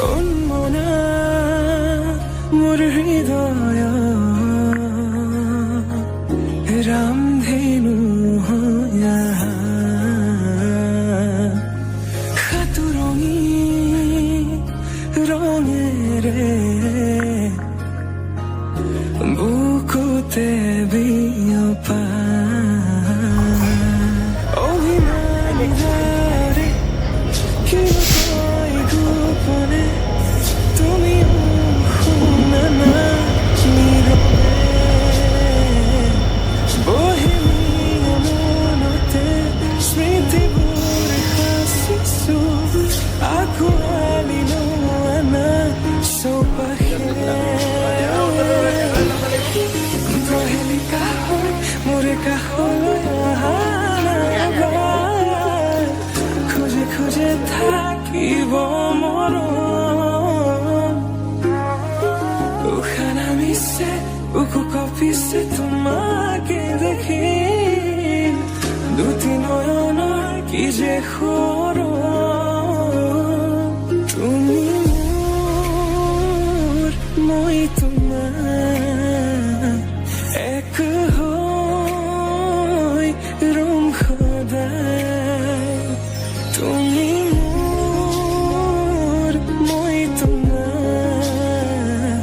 অনমনা মোৰ হৃদয় ৰামধেনু হয়া সাতুৰঙি ৰঙেৰে বুকুতে বিয়পা অভিমানীৰে কিয় গোপনে তুমি শুনা না নীৰৱে বহিমীয়া মনতে স্মৃতিবোৰ সাঁচিছো আঁকোৱালি লোৱা চৌপাশে প্ৰহেলিকা হৈ মোৰ কাষলৈ অহা খোজে খোজে থাকিব মৰম উশাহ নামিছে বুকু কঁপিছে তোমাকে দেখি দুটি নয়নৰ কি যে সৰম তুমি মোৰ মই তোমাৰ এক হৈ ৰম সদায় তুমি মোৰ মই তোমাৰ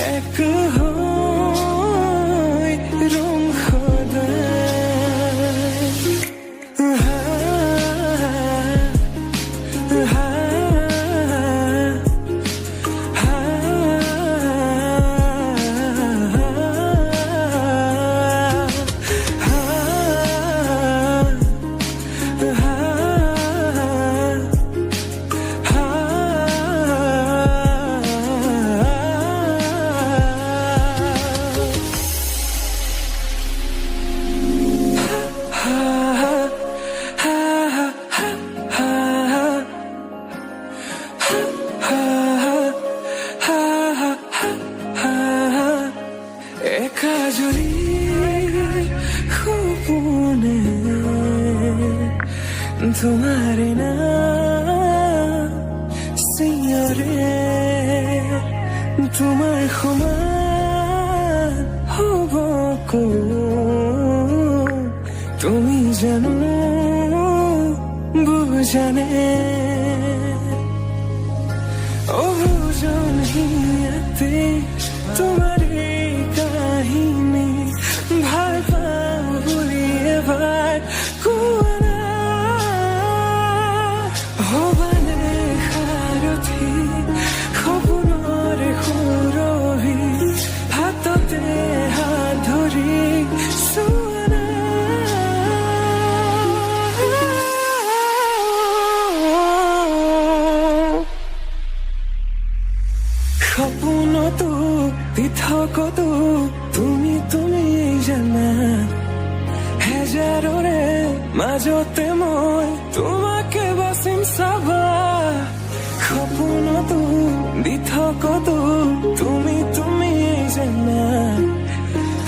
এক হৈ ৰম একাজলি সপোনে তোমাৰে নাম চিঞৰে তোমাৰ সমান হ'ব তুমি জানো বুজানে অবুজন হিয়াতে তোমাৰ কাহিনী ভাল পাওঁ বুলি এবাৰ কোৱা না হবানে সাৰথি সপোনৰে সুৰভি হাততে হাত ধৰি চোৱা না সপোনতো পৃথকতো তুমি তুমি জানা হেজাৰৰে মাজতে মই তোমাকে বাচিম চাবা সপোনতো পৃথকতো তুমি তুমি জানা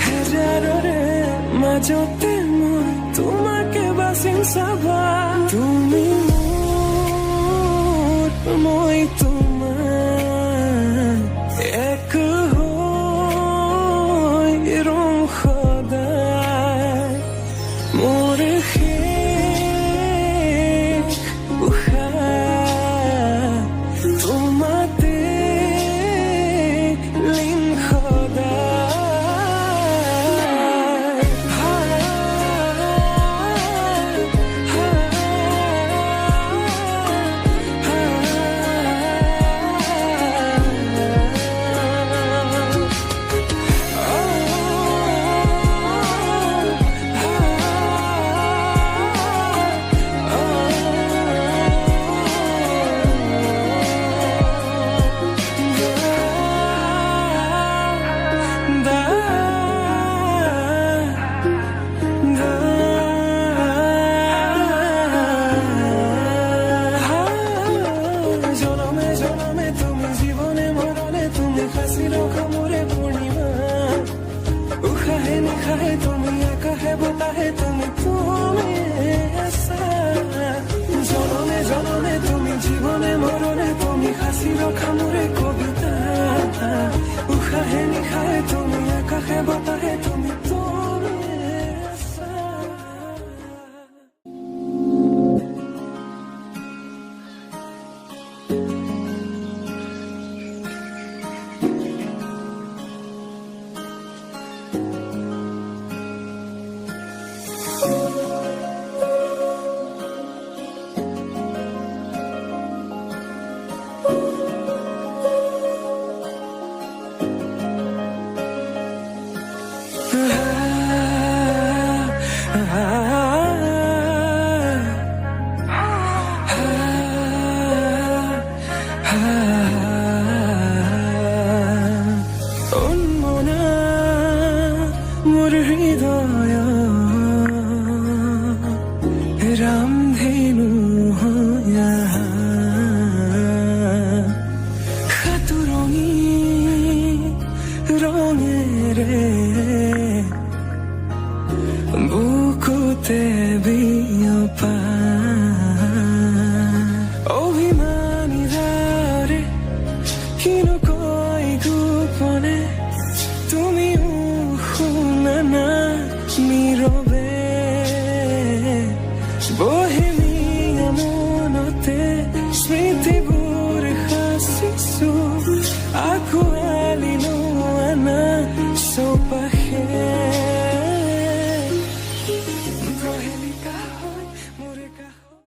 হেজাৰৰে মাজতে মই তোমাকে বাচিম চাবা তুমি মোৰ মই তোমাৰ এক হৈ ৰম সদায় মোৰ শেষ উশাহ তোমাতে লীন সদায় নিশাহে তুমি একাহে বতাহে তুমি আছা জনমে জনমে তুমি জীবনে মরণে তুমি হাসির খামুরে কবিতা উশাহে নিশাহে তুমি একাহে বতাহে তুমি আছা মোর হৃদয় রামধেনু হইয়া খাতুরঙি রঙেরে বুকুতে বিয়পা অভিমানী ধারে কিনো কই গোপনে তুমি শুনা না নীরবে বহে